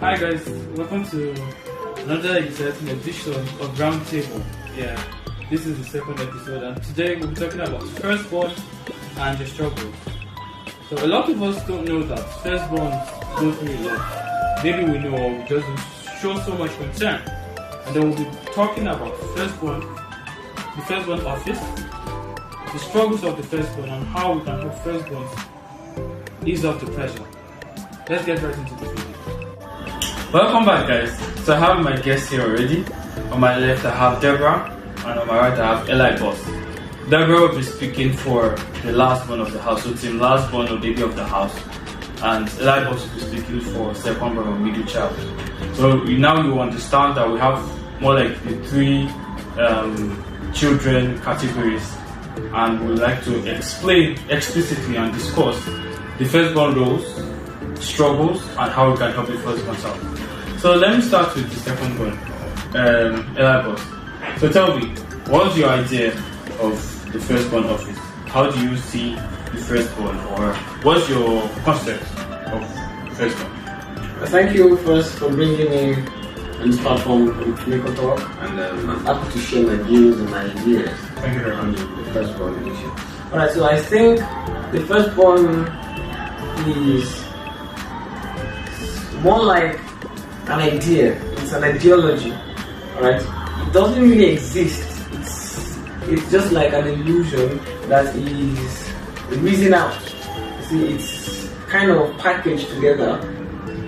Hi guys, welcome to another exciting edition of Roundtable. Yeah, this is the second episode, and today we'll be talking about firstborn and the struggles. So a lot of us don't know that firstborns go through a lot. Maybe we know, or we just show so much concern. And then we'll be talking about firstborn, the firstborn office, the struggles of the firstborn, and how we can help firstborns ease up the pressure. Let's get right into this video. Welcome back, guys. So I have my guests here already. On my left I have Deborah, and on my right I have Eliteboss. Deborah will be speaking for the last born of the house, so team last born or baby of the house, and Eliteboss will be speaking for second born or middle child. So now you understand that we have more like the three children categories, and we would like to explain explicitly and discuss the firstborn roles, struggles, and how we can help the firstborn out. So let me start with the second one, Eliteboss. So tell me, what's your idea of the firstborn office? How do you see the firstborn, or what's your concept of firstborn? Thank you first for bringing me on this platform to make a talk, and I'm happy to share my views and my ideas. Thank you very much. On the firstborn issue. Alright, so I think the firstborn is more like an idea. It's an ideology. Alright? It doesn't really exist. It's just like an illusion that is reason out. See, it's kind of packaged together.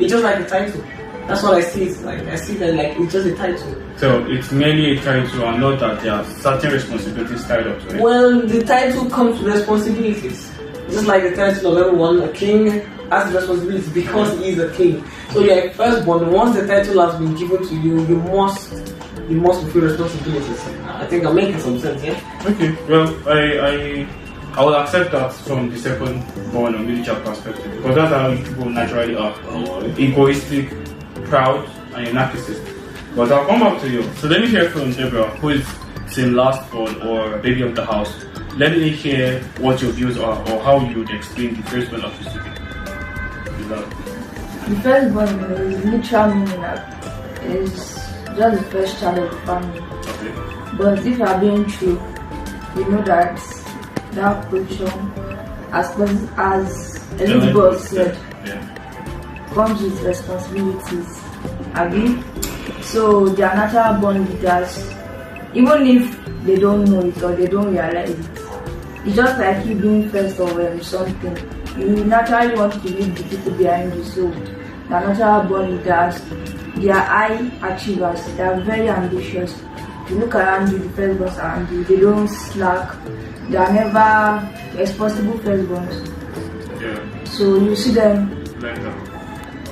It's just like a title. That's what I see. It's like I see that like it's just a title. So it's merely a title, and not that there are certain responsibilities tied up to it. Well, the title comes with responsibilities. Just like the title of everyone, a king has responsibilities because he is a king. So you're a firstborn. Once the title has been given to you, you must fulfill responsibilities. I think I'm making some sense, yeah? Okay. Well, I will accept that from the second born or middle child perspective, because that's how people naturally are. Egoistic, proud, and a narcissist. But I'll come back to you. So let me hear from Deborah, who is same last born or baby of the house. Let me hear what your views are, or how you would explain the firstborn office to me. The firstborn is literal meaning that is just the first child of the family. Okay. But if you are being true, you know that position, as Eliteboss said, comes with responsibilities. Agree? So they are natural born leaders, even if they don't know it or they don't realize it. It's just like you being first or something. You naturally want to lead the people behind you. So they are natural born leaders. They are high achievers. They are very ambitious. You look around you, the firstborns around you, they don't slack. They are never responsible firstborns. Yeah. So you see them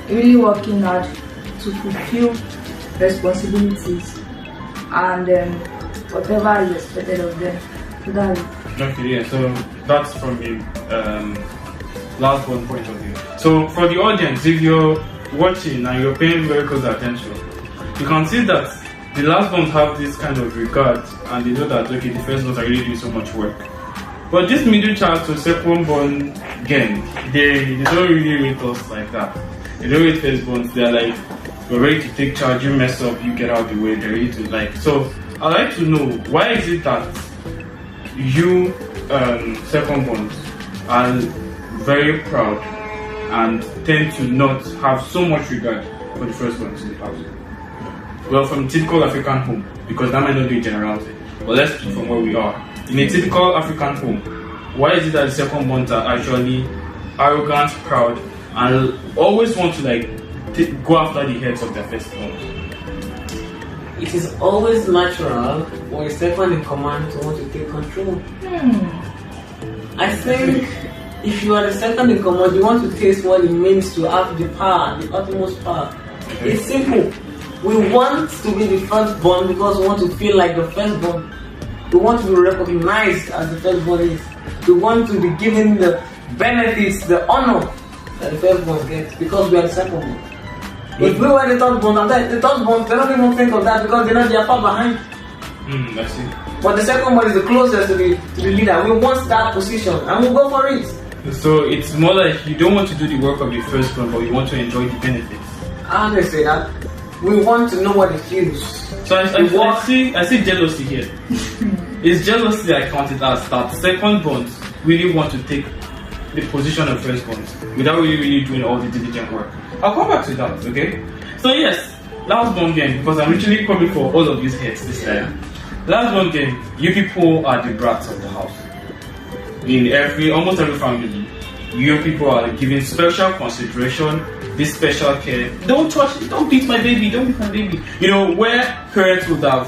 really working hard to fulfill responsibilities and whatever is expected of them. So that's it. Okay, yeah, so that's from the last one point of view. So for the audience, if you're watching and you're paying very close attention, you can see that the last ones have this kind of regard, and they know that, okay, the first ones are really doing so much work. But this middle child to second born gang, they don't really rate us like that. They don't rate firstborns. They're like, we're ready to take charge, you mess up, you get out of the way, they're ready to like. So I'd like to know, why is it that you secondborns are very proud and tend to not have so much regard for the firstborns in the house? Well, from a typical African home, because that might not be a generality, but let's speak from where we are. In a typical African home, why is it that the secondborns are actually arrogant, proud, and always want to like go after the heads of their firstborns? It is always natural for a second in command to want to take control. I think if you are the second in command, you want to taste what it means to have the power, the utmost power. Okay. It's simple. We want to be the firstborn because we want to feel like the firstborn. We want to be recognized as the firstborn is. We want to be given the benefits, the honor that the firstborn gets because we are the secondborn. If we were the thirdborn, the thirdborn, they don't even think of that because they know they are far behind. I see. But the secondborn is the closest to the leader. We want that position and we'll go for it. So it's more like you don't want to do the work of the firstborn, but you want to enjoy the benefits. How do I say that? We want to know what it feels. So I see jealousy here. It's jealousy I count it as that second bonds really want to take the position of first bonds without really doing all the diligent work. I'll come back to that, okay? So yes, last bond game, because I'm literally coming for all of these heads this time. Last bond game, you people are the brats of the house. In almost every family, you people are given special consideration, this special care. Don't touch it, don't beat my baby, don't beat my baby. You know, where parents would have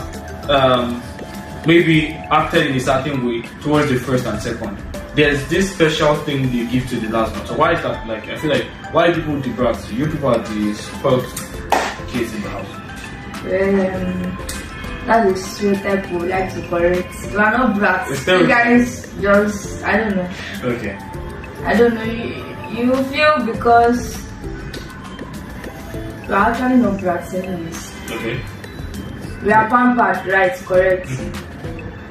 maybe acted in a certain way towards the first and second, there's this special thing they give to the last one. So why is that? Like, I feel like, why people the brats? You people are the spoiled kids in the house. That's a stereotype we like to correct. We are not brats. You guys just, I don't know. Okay. I don't know. You feel because we are actually not brats anyways. Okay. We are pampered, right? Correct.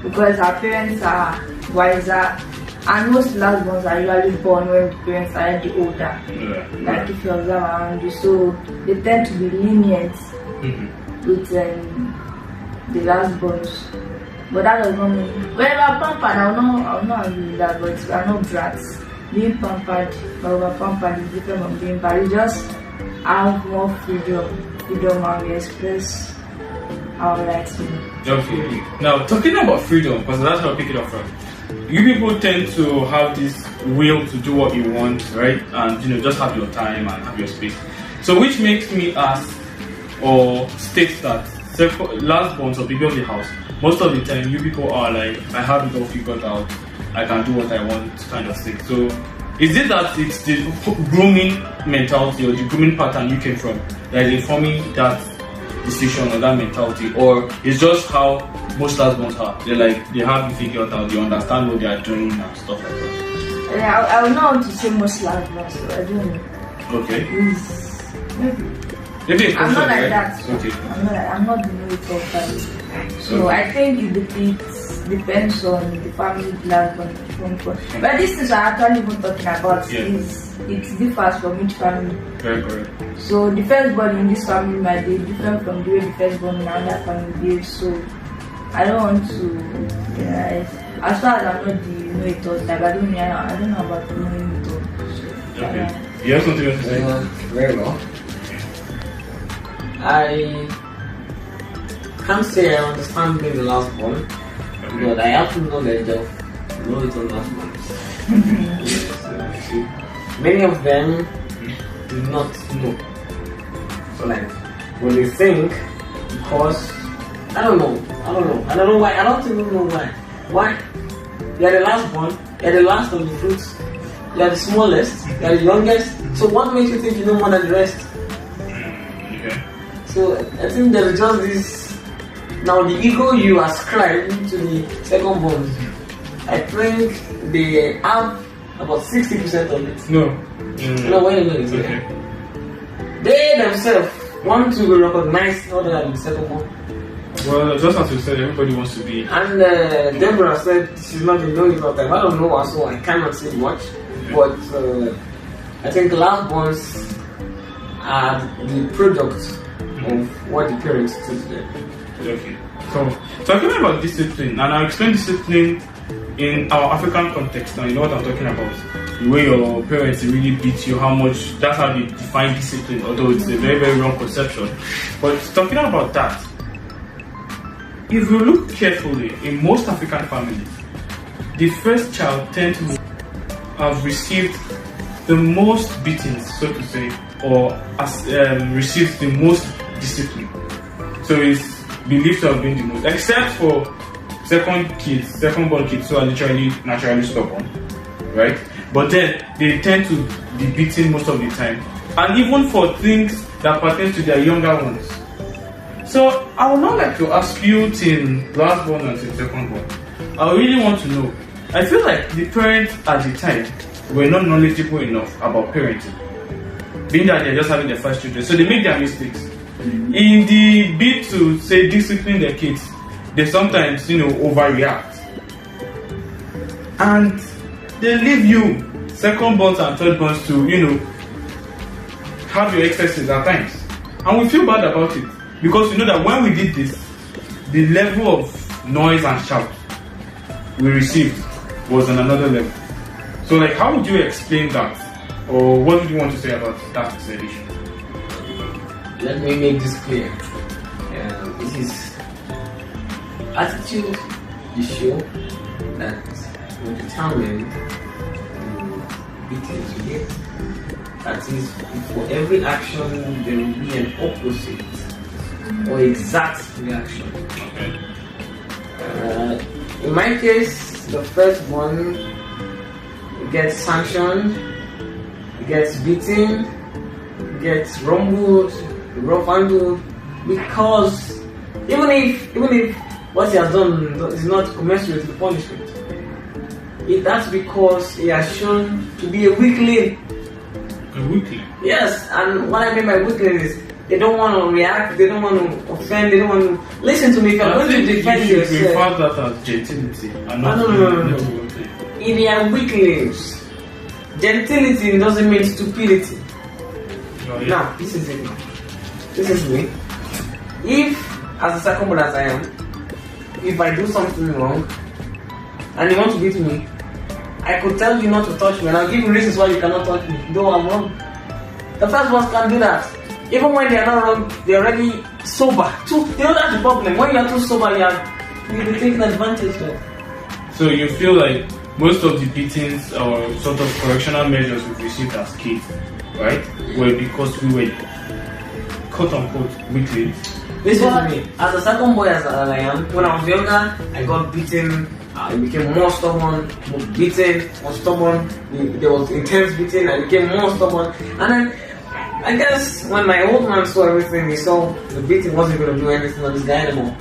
Because our parents are wiser, and most last ones are usually born when the parents are already older. Like if you observe around you, so they tend to be lenient with the last ones. But that does not mean when we are pampered. I will not agree with that. But we are not brats. Being pampered or over pampered is different from being bad. We just have more freedom, and we express our rights. Okay. Now talking about freedom, because that's how I pick it up from. You people tend to have this will to do what you want, right? And just have your time and have your space. So which makes me ask or state that last bonds or people of the house, most of the time you people are like, I have it all figured out, I can do what I want kind of thing. So is it that it's the grooming mentality or the grooming pattern you came from that is informing that decision or that mentality, or it's just how most last bonds are? They're like, they have it figured out, they understand what they are doing and stuff like that. Yeah, I would not want to say most last bonds, so I don't know. Okay. Maybe I'm not like that. Okay. I'm not the know-it-all family. So I think it depends on the family last bond. But this is what I'm actually even talking about. It differs from each family. Very correct. So the firstborn in this family might be different from the way the firstborn in another family behaves. So I don't want to. As far as I'm not the know-it-all type, I don't know about knowing it all. Okay. You have something else to say? Very well. I can't say I understand being the last one, but I have to knowledge of know-it-all last ones. Many of them do not know. So like, when they think, because I don't know why. I don't even know why. Why? You are the last one. You are the last of the fruits. You are the smallest. You are the youngest. So what makes you think you know more than the rest? Okay. So I think there is just this. Now the ego you ascribe to the second born, I think they have about 60% of it. No. No, wait a minute. Okay. They themselves want to be recognized other than the second one. Well, just as you said, everybody wants to be. And Deborah said she's not been knowing about them. I don't know, so I cannot say much. But I think last ones are the product of what the parents teach them. Okay. So talking about discipline, and I'll explain discipline in our African context. Now you know what I'm talking about. The way your parents really beat you, how much, that's how they define discipline, although it's a very, very wrong conception. But talking about that, if you look carefully, in most African families, the first child tends to have received the most beatings, so to say, or received the most discipline. So it's believed to have been the most, except for second-born kids who are literally naturally stubborn, right? But then they tend to be beaten most of the time, and even for things that pertain to their younger ones. So I would not like to ask you till last born and till second born. I really want to know. I feel like the parents at the time were not knowledgeable enough about parenting, being that they're just having their first children, so they make their mistakes. In the bid to say discipline their kids, they sometimes overreact, and they leave you second borns and third borns to have your excesses at times. And we feel bad about it because we know that when we did this, the level of noise and shout we received was on another level. So, like, how would you explain that? Or what would you want to say about that issue? Let me make this clear. It is attitude issue that will determine the beatings you get. That is, for every action there will be an opposite or exact reaction. Okay. In my case, the firstborn gets sanctioned, gets beaten, gets rumbled, rough handled, because even if what he has done is not commensurate with the punishment, that's because he has shown to be a weakling. A weakling? Yes, and what I mean by weakling is they don't want to react, they don't want to offend, they don't want to listen to me. If I'm going to defend yourself, you should yourself, refer that as gentility and not no. If they are weaklings, gentility doesn't mean stupidity. Oh, yeah. Now, this is it. This is me. If, as a second brother as I am, if I do something wrong and you want to beat me, I could tell you not to touch me and I'll give you reasons why you cannot touch me, though I'm wrong. The first ones can do that. Even when they are not wrong, they're already sober. So, that's the problem. When you are too sober, you'll be taken advantage of. So you feel like most of the beatings or sort of correctional measures we've received as kids, right, were because we were quote unquote weaklings. Listen to me. As a second boy as I am, when I was younger, I got beaten. I became more stubborn, more beaten, more stubborn. There was intense beating. I became more stubborn. And then, I guess when my old man saw everything, he saw the beating wasn't going to do anything on this guy anymore.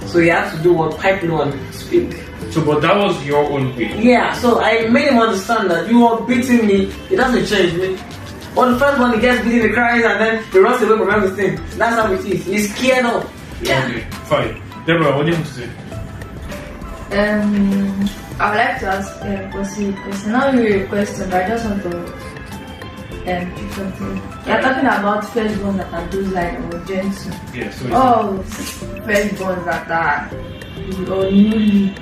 So he had to do what pipe law and speak. So, but that was your own way. Yeah, so I made him understand that you are beating me, it doesn't change me. But the first one, he gets beaten, he cries, and then he runs away from everything. That's how it is. He's scared of. Yeah. Okay, fine. Deborah, what do you want to say? I would like to ask because now you question, but I just want to do something. You're talking about firstborn that are those like gentle. Yeah, so firstborns that are or newly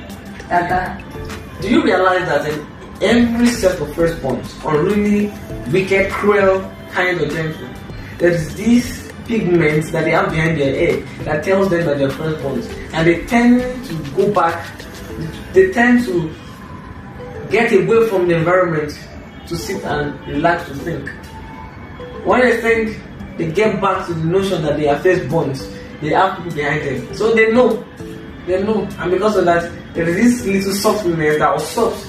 that are. Do you realize that in every set of firstborns, or really wicked, cruel, kind of gentle, there is these pigments that they have behind their head that tells them that they're firstborns, and they tend to go back. They tend to get away from the environment to sit and relax to think. When they think, they get back to the notion that they are firstborns. They have people behind them, so they know, and because of that, there is this little softness that was soft.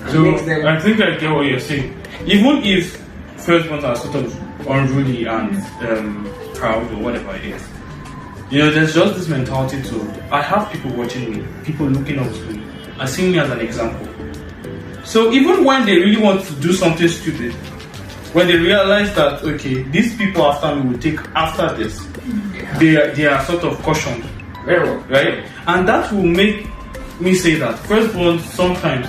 So I think I get what you're saying. Even if firstborns are sort of unruly and proud or whatever it is, there's just this mentality to, I have people watching me, people looking up to me, and seeing me as an example. So even when they really want to do something stupid, when they realize that, okay, these people after me will take after this, they are sort of cautioned. Very well. Right? And that will make me say that firstborns sometimes,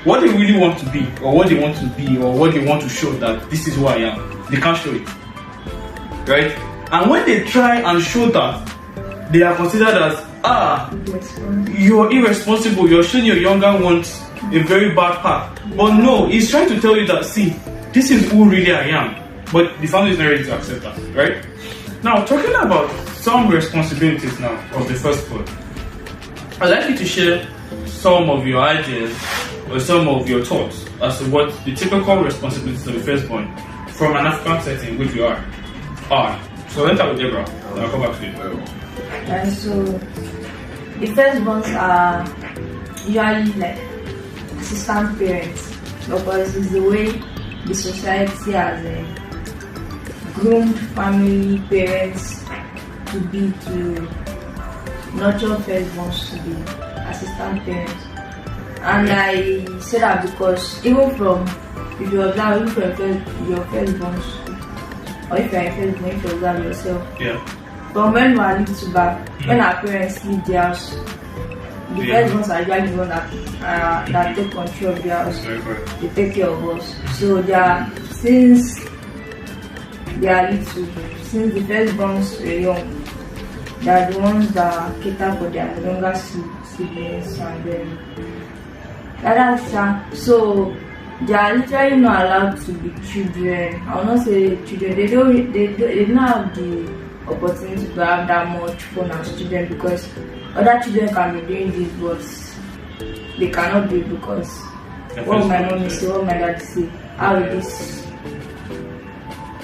what they really want to be, or what they want to be, or what they want to show that this is who I am, they can't show it. Right? And when they try and show that, they are considered as, you're irresponsible, you're showing your younger ones a very bad path. But no, he's trying to tell you that, see, this is who really I am. But the family is not ready to accept that, right? Now, talking about some responsibilities now of the firstborn, I'd like you to share some of your ideas or some of your thoughts as to what the typical responsibilities of the firstborn from an African setting, which we are. So let's start with Deborah, and I'll come back to you. And so the firstborns are usually like assistant parents, because it's the way the society has groomed family parents to nurture firstborns to be assistant parents. And I say that because even from, if you observe, your firstborns, or if you are a firstborn, if you observe yourself, from when we are little back, when our parents leave the house, the firstborns are usually the ones that take control of the house, they take care of us. So they are, since they are little. Since the firstborns were young, they are the ones that cater for their younger siblings and so they are literally not allowed to be children. I will not say children. They don't have the opportunity to have that much fun as children, because other children can be doing this, but they cannot do it because what my mom say, what my dad say, how will this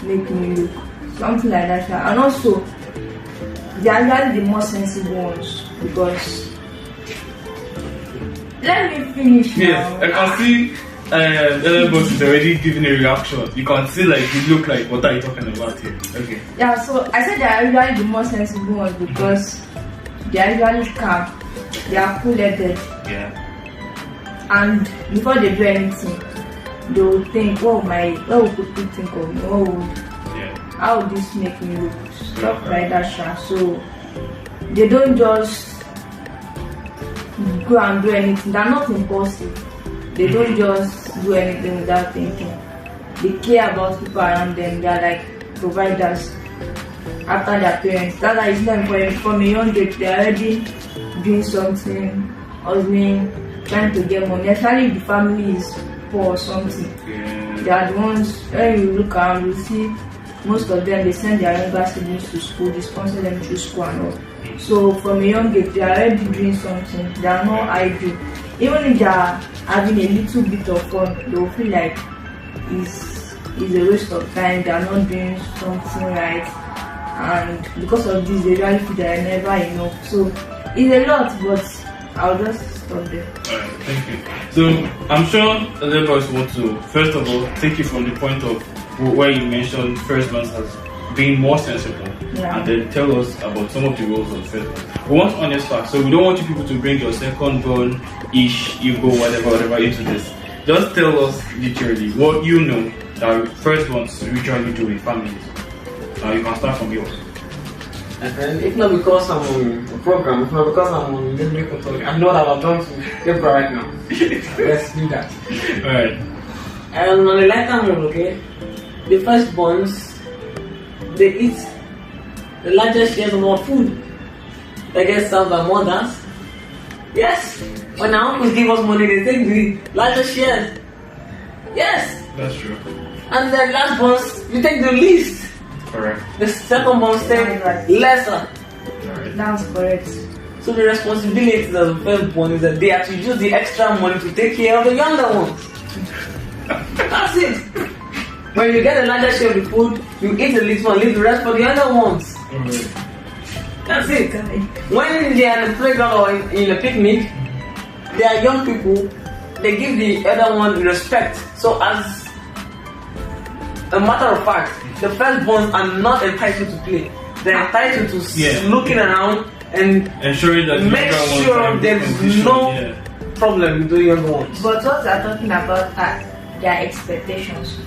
make me look, something like that. And also they are usually the most sensible ones, because let me finish now. Yes, I can see Eliteboss is already giving a reaction. You can see like you look like, what are you talking about here? Okay. Yeah, so I said they are usually the most sensible ones because they are usually calm, they are cool-headed. Yeah. And before they do anything, they will think, what would people think of me? How would this make me look? Stuff like that. So they don't just go and do anything. They're not impulsive. They don't just do anything without thinking. They care about people around them. They are like providers after their parents. That's why it's them from a young age. They are already doing something, hustling, trying to get money. Especially if the family is poor or something. They are the ones, when you look around, you see most of them, they send their younger siblings to school, they sponsor them through school and all. So from a young age, they are already doing something. They are not idle. Even if they are having a little bit of fun, they will feel like it's a waste of time. They are not doing something right, and because of this, they really feel they are never enough. So it's a lot, but I'll just stop there. Alright, thank you. So I'm sure Eliteboss want to first of all take you from the point of where you mentioned firstborns as being more sensible, and then tell us about some of the roles of firstborns. We want honest facts, so we don't want you people to bring your secondborn-ish ego, whatever into this. Just tell us literally what you know that firstborns usually do in families. Now you can start from yours. If not because I'm on the program, if not because I'm on the control, I know that I've done to Deborah right now. Let's do that. Alright. On the lighter note, okay, the firstborns, they eat the largest shares of our food that gets served by mothers. Yes, when our uncles give us money, they take the largest shares. Yes, that's true. And the last ones, we take the least. Correct. The second ones take lesser. Alright. That's correct. So the responsibility of the firstborn is that they have to use the extra money to take care of the younger ones. That's it. When you get the larger share of the food, you eat the least one, leave the rest for the younger ones. That's it. When they are in the playground or in a picnic, they are young people, they give the other one respect. So as a matter of fact, the firstborns are not entitled to play. They're entitled to looking around and ensuring that make sure there's no problem with the younger ones. But what they're talking about are their expectations.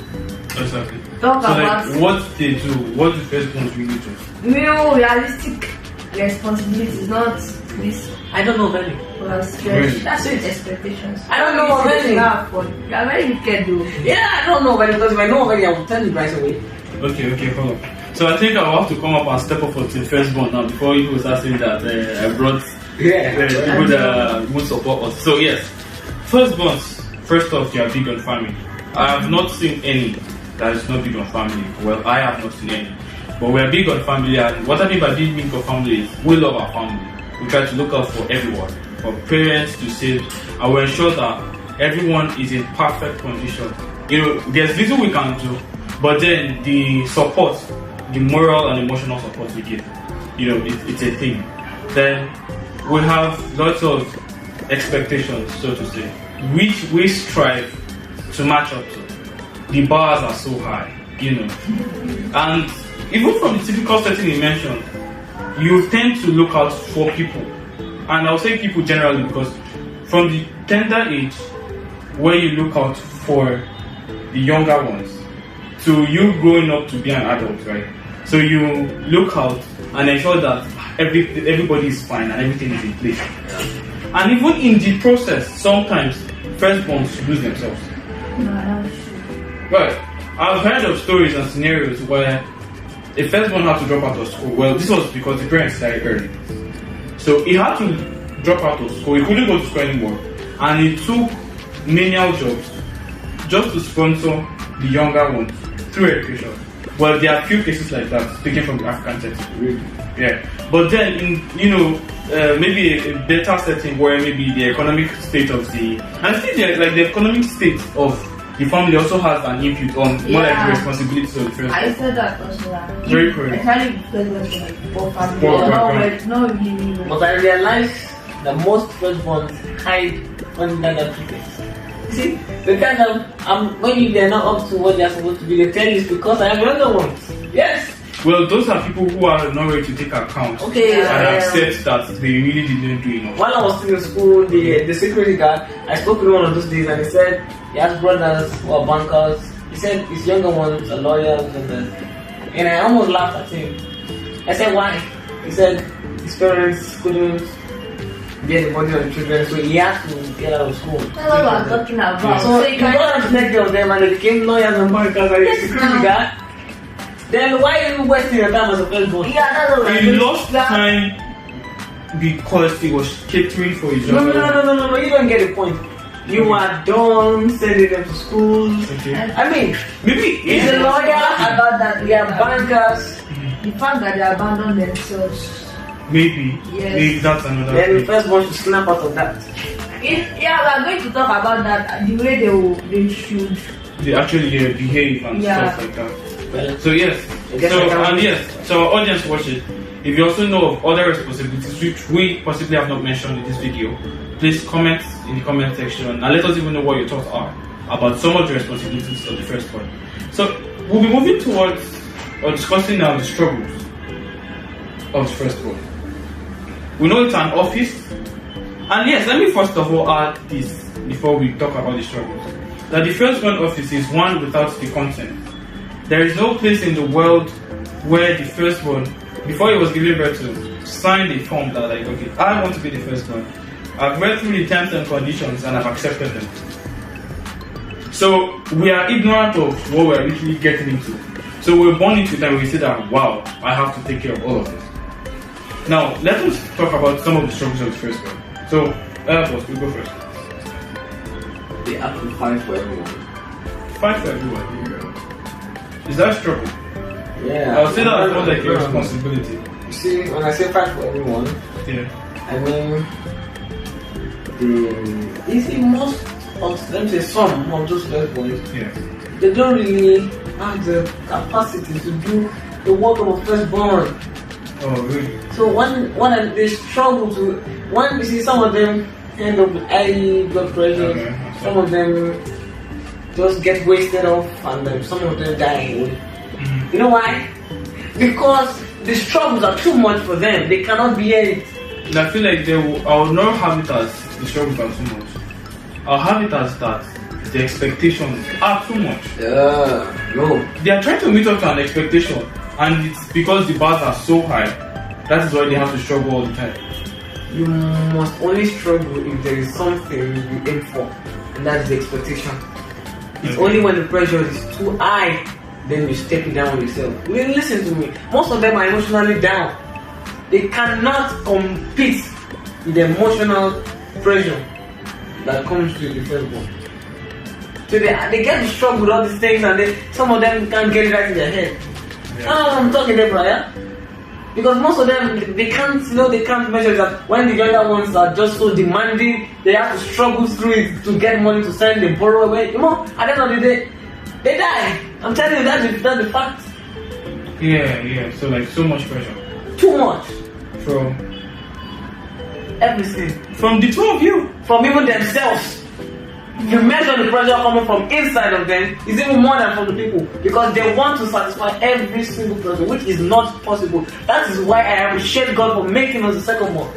Exactly. Talk so about like what they do, what the firstborns really do. Real realistic responsibilities, not this. I don't know many. Really? That's it. Expectations. I don't know many. You are very wicked though. Yeah, I don't know many, because if I know many, I will tell you right away. Okay, hold on. So I think I'll have to come up and step up for the firstborn now before you start saying that I brought people that would support us. So yes, firstborns, first off, they are big on family. I have not seen any that is not big on family. Well, I have not seen any. But we are big on family, and what I mean by being big on family is we love our family. We try to look out for everyone, for parents to save, and we ensure that everyone is in perfect condition. You know, there's little we can do, but then the support, the moral and emotional support we give, you know, it's a thing. Then we have lots of expectations, so to say, which we strive to match up to. The bars are so high, you know, and even from the typical setting you mentioned, you tend to look out for people, and I'll say people generally because from the tender age where you look out for the younger ones to you growing up to be an adult, right? So you look out and ensure that everybody is fine and everything is in place. And even in the process, sometimes firstborns lose themselves. No, that's true. Right. I've heard of stories and scenarios where a firstborn had to drop out of school. Well, this was because the parents died early. So he had to drop out of school. He couldn't go to school anymore. And he took menial jobs just to sponsor the younger ones through education. Well, there are few cases like that taken from the African text. Really? Yeah. But then, maybe a better setting where maybe the economic state of the... And still, the economic state of the family also has an input on more like the responsibilities of the first. I said that also. Very correct. Especially because it's like poor family. Poor No, background. it's not really. But I realized that most firstborns hide under their pretense. See, the kind of maybe they're not up to what they're supposed to be. They tell you it's because I have younger ones. Yes. Well, those are people who are not ready to take account. Okay. And accept that they really didn't do enough. While I was still in school, the security guard, I spoke to him one of those days, and he said he has brothers who are bankers. He said his younger ones are lawyers, and I almost laughed at him. I said, why? He said his parents couldn't get the money on the children, so he had to get out of school. That's what I'm talking about. So he got out to take care of them, and they became lawyers and bankers, and the security guard. Then why are you wasting your time as a firstborn? Yeah, that's what He lost time because he was catering for his No, younger you don't get the point. You are done sending them to school. Okay. I mean, Maybe he's a lawyer, about that. we are bankers. The fact that they abandon themselves. Maybe. Yes. Maybe that's another Then the thing. firstborn should snap out of that. We are going to talk about that, the way they should. They actually behave and Yeah. stuff like that. Well, So yes. I guess I can- So our audience watch it. If you also know of other responsibilities which we possibly have not mentioned in this video, please comment in the comment section and let us even know what your thoughts are about some of the responsibilities of the firstborn. So we'll be moving towards or discussing now the struggles of the firstborn. We know it's an office, and yes, let me first of all add this before we talk about the struggles. That the firstborn office is one without the consent. There is no place in the world where the firstborn, before he was given birth to, signed a form that like, okay, I want to be the firstborn. I've read through the terms and conditions and I've accepted them. So we are ignorant of what we're literally getting into. So we're born into it and we say that, wow, I have to take care of all of this. Now, let us talk about some of the struggles of the firstborn. So, boss, we go first. they have to fight for everyone. Fight for everyone. Is that a struggle? Yeah. I would say that more like a responsibility. You see, when I say fight for everyone, Yeah. I mean, you see, most of them, say some of those firstborns, Yeah. they don't really have the capacity to do the work of a firstborn. Oh, really? So they struggle to, one, you see some of them end up with high blood pressure, Okay. some of them just get wasted off, and then some of them die. You know why? Because the struggles are too much for them, they cannot bear it. And I feel like I will not have it as the struggles are too much. I'll have it as that the expectations are too much. No. They are trying to meet up to an expectation, and it's because the bars are so high. That is why they have to struggle all the time. You must only struggle if there is something you aim for, and that's the expectation. It's only when the pressure is too high, then you step it down on yourself. Listen to me. Most of them are emotionally down. They cannot compete with the emotional pressure that comes with the firstborn. So they get to struggle with all these things, and some of them can't get it right in their head. Yeah. I'm talking Deborah, yeah? Because most of them, they can't measure that when the younger ones are just so demanding, they have to struggle through it to get money to send, they borrow away. You know, at the end of the day, they die. I'm telling you, that's the fact. Yeah. So like so much pressure Too much. from Everything. from the two of you. From even themselves. If you measure the pressure coming from inside of them, it's even more than from the people. Because they want to satisfy every single person, which is not possible. That is why I appreciate God for making us the second one.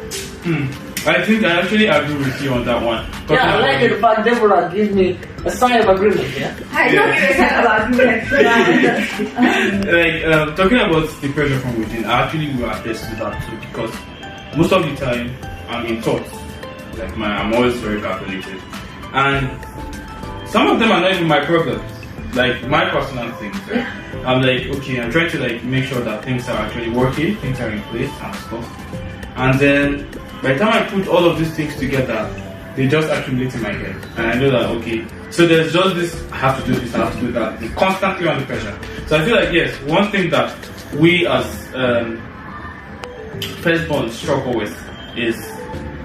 I think I actually agree with you on that one. Yeah, I like the fact Deborah gives me a sign of agreement, yeah? I don't give a shit about Like talking about the pressure from within, I actually will attest to that too, because most of the time I'm in thoughts. Like I'm always very calculated, and some of them are not even my problems. like my personal things, right? I'm like, okay, I'm trying to like make sure that things are actually working, things are in place and stuff. And then by the time I put all of these things together, they just accumulate in my head. And I know that, okay, so there's just this, I have to do this, I have to do that. It's constantly under pressure. So I feel like, yes, one thing that we as firstborn struggle with is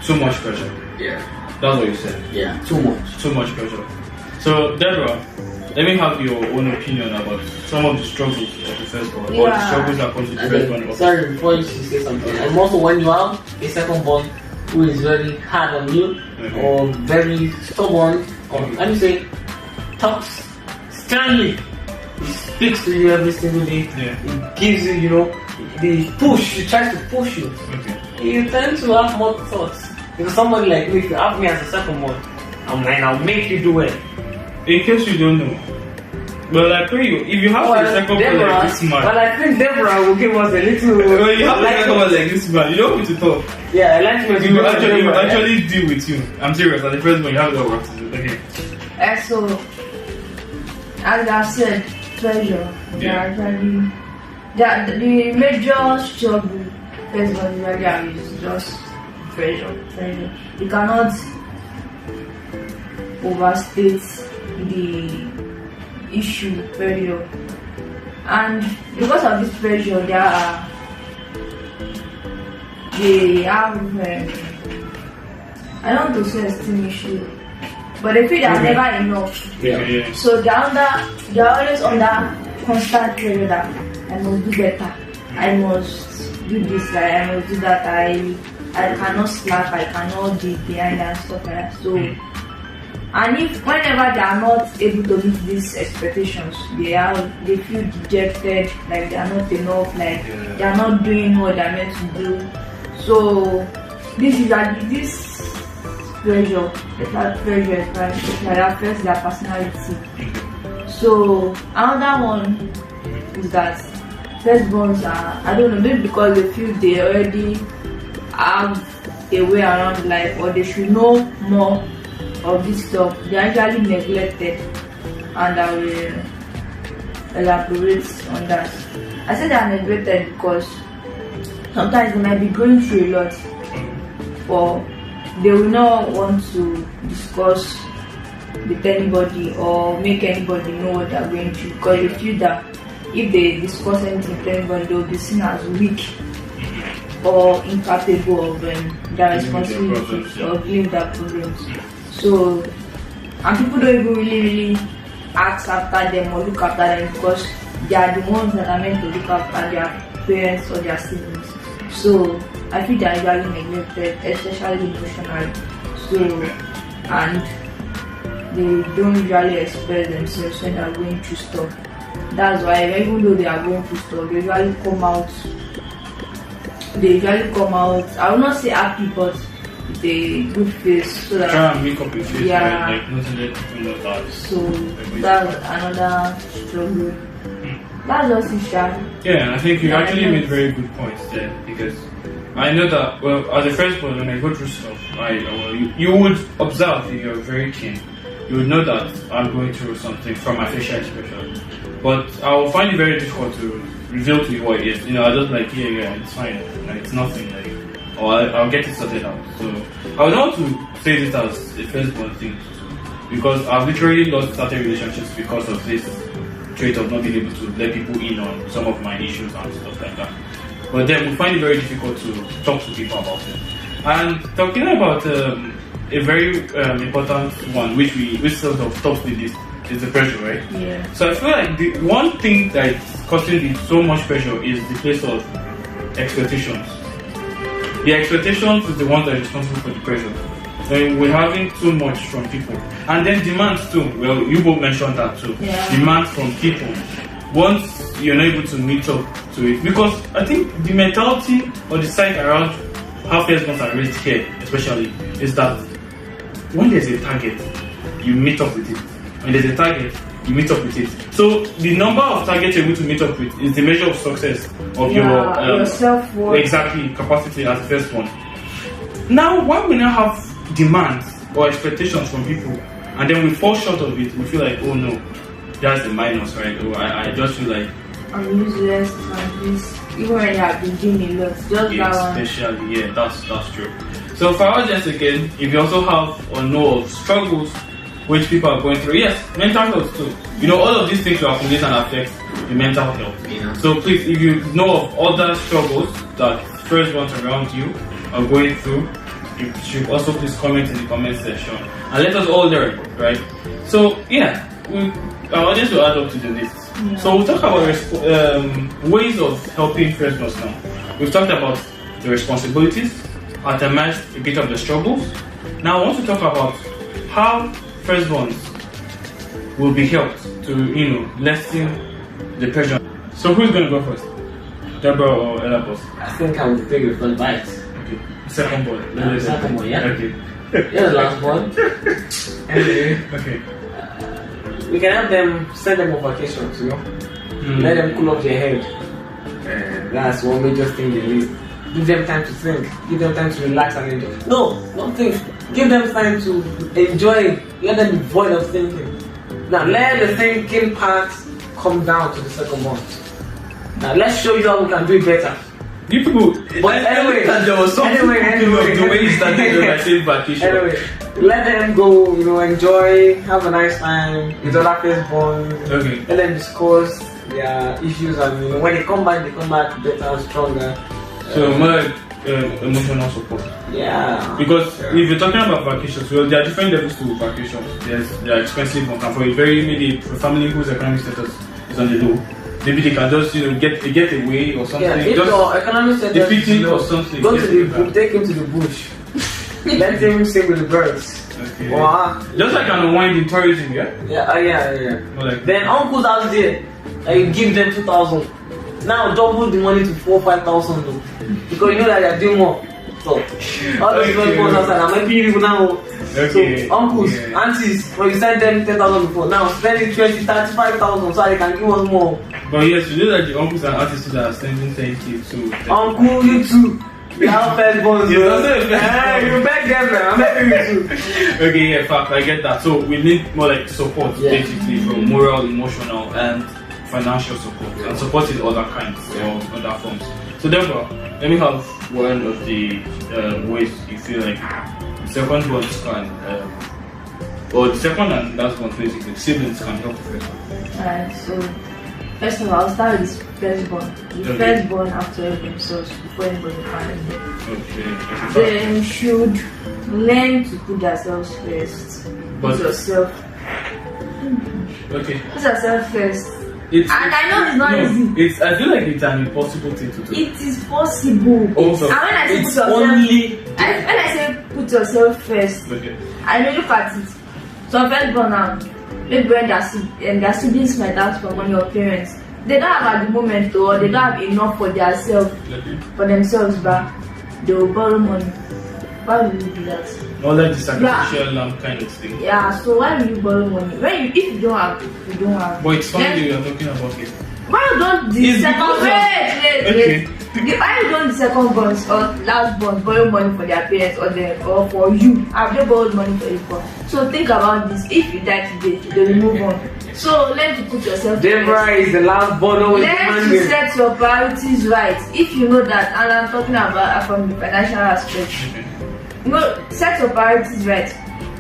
too much pressure. Yeah. That's what you said. Yeah, too much. Too much pressure. So, Deborah, let me have your own opinion about some of the struggles of the firstborn, or the struggles that come to the firstborn. Sorry, before you say something, and also when you have a secondborn who is very hard on you, or very stubborn, or let me say, talks sternly, he speaks to you every single day, he gives you, the push, he tries to push you. You tend to have more thoughts. If somebody like me, if you have me as a secondborn, I'll make you do it. In case you don't know, well, I pray you, if you have a second born like this man. Well, I think Deborah will give us a little. Well, you have a second born like this man, you don't want me to talk. Yeah, I like to He will actually deal with you. I'm serious, at the first one, you have no work to do. Okay. So, as I said, pressure. The major struggle first one usually is just pressure. You cannot overstate the issue pressure, and because of this pressure they have I don't want to say esteem issue, but they feel they are never enough. So they are always under constant pressure that I must do better, I must do this, I must do that, I cannot slack, I cannot be behind and stuff like that. So and if whenever they are not able to meet these expectations, they feel dejected, like they are not enough, like they are not doing what they are meant to do. So this pressure, it affects their personality. So another one is that firstborns are, I don't know, maybe because they feel they already have a way around life, or they should know more of this stuff, they are actually neglected, and I will elaborate on that. I said they are neglected because sometimes they might be going through a lot, but they will not want to discuss with anybody or make anybody know what they are going through, because they feel that if they discuss anything with anybody, they will be seen as weak or incapable of their responsibilities or dealing with their problems. So, and people don't even really ask after them or look after them, because they are the ones that are meant to look after their parents or their siblings. So I feel they are usually neglected, especially emotionally. So, and they don't usually express themselves when they are going through stuff. That's why even though they are going through stuff, they usually come out, I will not say happy, but with a good face, so that try and make up your face, right? Like nothing that people know that. So that's another struggle. That's just it, yeah, I think you actually made very good points there, because I know that, well, as a firstborn, when I go through stuff, you would observe, if you're very keen, you would know that I'm going through something from my facial expression. But I will find it very difficult to reveal to you what it is. I just like, yeah, it's fine, it's nothing, or I'll get it sorted out. So I would want to say this as a firstborn thing, because I've literally lost certain relationships because of this trait of not being able to let people in on some of my issues and stuff like that. But then we find it very difficult to talk to people about it. And talking about a very important one, which sort of tops the list, is the pressure, right? Yeah. So I feel like the one thing that is causing so much pressure is the place of expectations. The expectations is the one that is responsible for the pressure. We're having too much from people. And then demands too. Well, you both mentioned that too. Yeah. Demands from people. Once you're not able to meet up to it, because I think the mentality or the side around how firstborns are raised here, especially, is that when there's a target, you meet up with it. When there's a target, you meet up with it. So the number of targets you're able to meet up with is the measure of success of your self-worth. Exactly, capacity as a firstborn. Now, when we now have demands or expectations from people, and then we fall short of it, we feel like, oh no, that's the minus, right? So I just feel like I'm useless and this. Even when you have been doing a lot, just that one. Especially, yeah, that's true. So for our audience again, if you also have or know of struggles which people are going through, yes, mental health too. You know, all of these things will accumulate and affect the mental health. Yeah. So please, if you know of other struggles that firstborns around you are going through, you should also please comment in the comment section and let us all learn, right? So yeah, our audience will add up to the list. Yeah. So we'll talk about ways of helping firstborns now. We've talked about the responsibilities, itemized a bit of the struggles. Now I want to talk about how firstborns will be helped to, lessen the pressure. So who's going to go first? Deborah or Eliteboss? I think I will take the first bite. Okay. Second one. No, the second one, yeah. Okay. Yeah, the last one. Anyway, Okay. we can have them send them on vacations, Let them cool off their head. That's one major thing they need. Give them time to think. Give them time to relax and enjoy. No, don't think. Give them time to enjoy. Let them be void of thinking. Now let the thinking part come down to the second month. Now let's show you how we can do it better. You people, But anyway, there was something anyway, the way you started with my same vacation. Anyway, let them go, enjoy, have a nice time with other firstborns. Okay. Let them discuss their issues, and when they come back better and stronger. So more like emotional support. Yeah. Because if you're talking about vacations, well, there are different levels to vacations. There are expensive ones, and for maybe a family whose economic status is on the low, maybe they can just get away or something. Yeah, if just your economic status defeating is low, or something. go to the bush, take him to the bush. Let him sing with the birds. Okay. Wow. Just like an unwinding tourism, yeah? Yeah. More like Then uncles out there, you give them 2,000. Now double the money to 4,000-5,000 because you know that they are doing more. So all those people outside, I'm helping you now. Okay. So uncles, aunties, when you send them 10,000 before, now spend it 20, 35,000 so they can give us more. But yes, you know that the uncles and aunties that are sending 10K to Uncle, you too. You have firstborns. You also have firstborns. You beg them, man. I'm begging you too. Okay, yeah, fact, I get that. So we need more like support, basically, from moral, emotional, and financial support, and support in other kinds or other forms. So therefore, let me have one of the ways you feel like second ones can, or the second and last one basically, siblings can help the first one. Alright, so first of all, I'll start with the firstborn. The firstborn have to help themselves before anybody can help them. Okay. They should learn to put themselves first. Put yourself. Okay. Put yourself first. And I know it's not easy. I feel like it's an impossible thing to do. It is possible. Also, and when I say it's put yourself, only. when I say put yourself first, Okay. I may look at it. So firstborn now, maybe when their siblings might ask for money or parents, they don't have at the moment or they don't have enough for themselves, but they will borrow money. Why will you do that? Not like the sacrificial lamb kind of thing. Yeah, so why will you borrow money? If you don't have, you don't have. But it's funny you are talking about it. Why don't the second wait. Why don't the second borns or last borns borrow money for their parents or for you? Have they borrowed money for you? So think about this. If you die today, they will move on. So learn to put yourself Deborah is the last born. Learn to set your priorities right. If you know that, and I'm talking about from the financial aspect. Set your priorities right.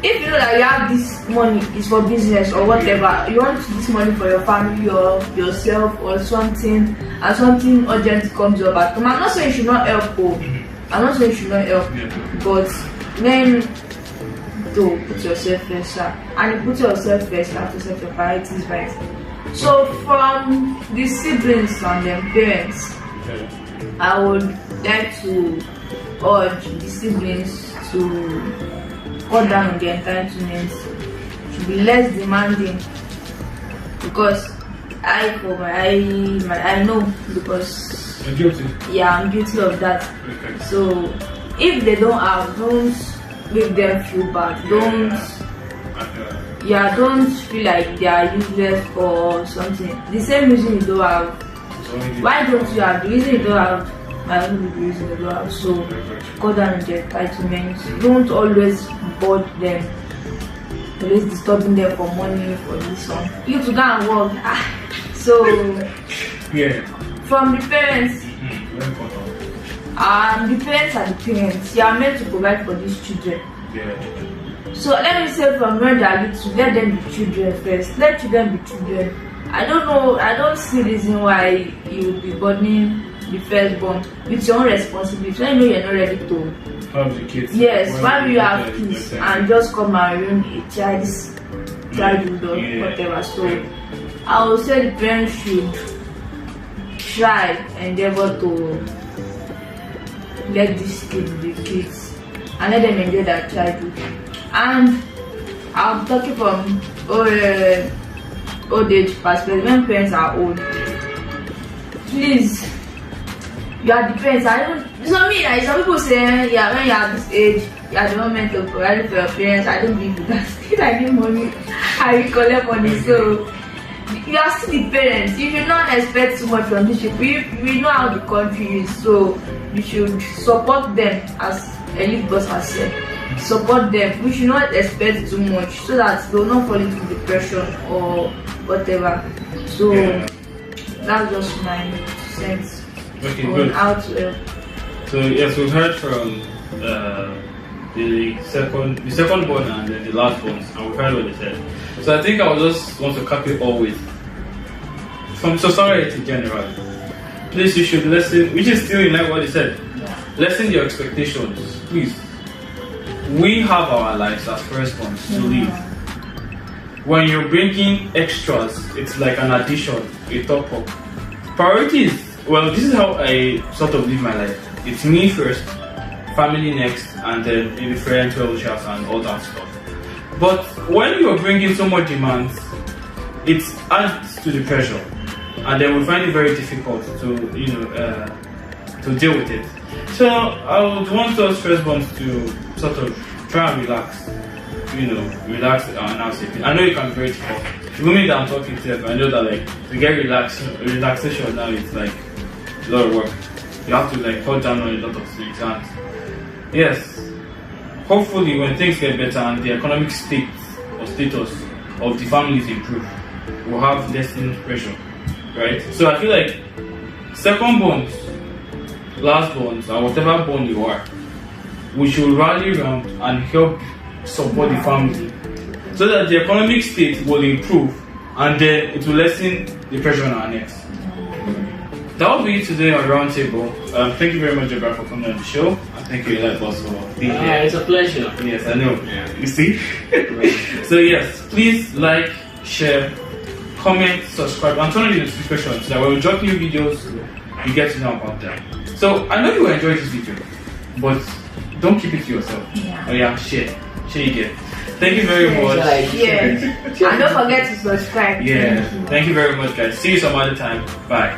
If you know that you have this money is for business or whatever, you want this money for your family or yourself or something, and something urgent comes up at home. I'm not saying you should not help, but then to put yourself first, and you put yourself first, you have to set your priorities right. So from the siblings and their parents, I would like to urge the siblings to cut down on their entitlements, to be less demanding, because I know, because You're guilty. Yeah, I'm guilty of that. Okay. So if they don't have, don't make them feel bad. Don't feel like they are useless or something. The same reason you don't have, why don't you have? The reason you don't have, my own reason you don't have. So cut down on their entitlements. Don't always board them. always disturbing them for money, for this one. You to go and work. So Yeah. from the parents, Very important. the parents are the parents. You are meant to provide for these children. Yeah. So let me say from when they are little, let them be children first. Let children be children. I don't know, I don't see reason why you would be burdening the firstborn with your own responsibility when you know you're not ready to Have the kids. yes, why will you have kids and just come and ruin a child's childhood or whatever. So I would say the parents should try endeavor to let these kids be kids and let them enjoy their childhood. And I'm talking from old age perspective. When parents are old, please, you are the parents. I don't. It's not me. Like some people say, yeah, when you are this age, you are the one meant to provide for your parents. I don't believe that. I need money. I will collect money. So you are still the parents. You should not expect too much from this people. We know how the country is, so you should support them, as Eliteboss has said. Support them. We should not expect too much so that they will not fall into depression or whatever. So that's just my sense on how to help. So yes, we've heard from the second born and then the last ones, and we've heard what they said. So I think I would just want to cap it all with from society generally. Please, you should listen, which is still in line with what they said. Lessen your expectations, please. We have our lives as firstborns to live. When you're bringing extras, it's like an addition, a top up. Priority is, well, this is how I sort of live my life. It's me first, family next, and then maybe friends, well-wishers, and all that stuff. But when you're bringing so much demands, it adds to the pressure, and then we find it very difficult to, to deal with it. So I would want us firstborns to sort of try and relax, relax and now say, I know it can be very difficult. The moment that I'm talking to, I know that like to get relaxation now is like a lot of work. You have to like cut down on a lot of things, and yes, hopefully when things get better and the economic state or status of the families improve, we'll have less pressure, right? So I feel like second bonds, last bonds, or whatever bond you are, we should rally around and help support the family so that the economic state will improve and then it will lessen the pressure on our necks. That will be it today on Roundtable. Thank you very much, Deborah, for coming on the show. And thank you, Eliteboss, for being here. It's a pleasure. Yes, I know. Yeah. You see? So yes, please like, share, comment, subscribe, and turn on the notifications so that when we drop new videos, you get to know about them. So I know you will enjoy this video, but don't keep it to yourself. Yeah. Oh yeah, share it. Thank you very much. Yeah. And don't forget to subscribe. Yeah. Thank you very much, guys. See you some other time. Bye.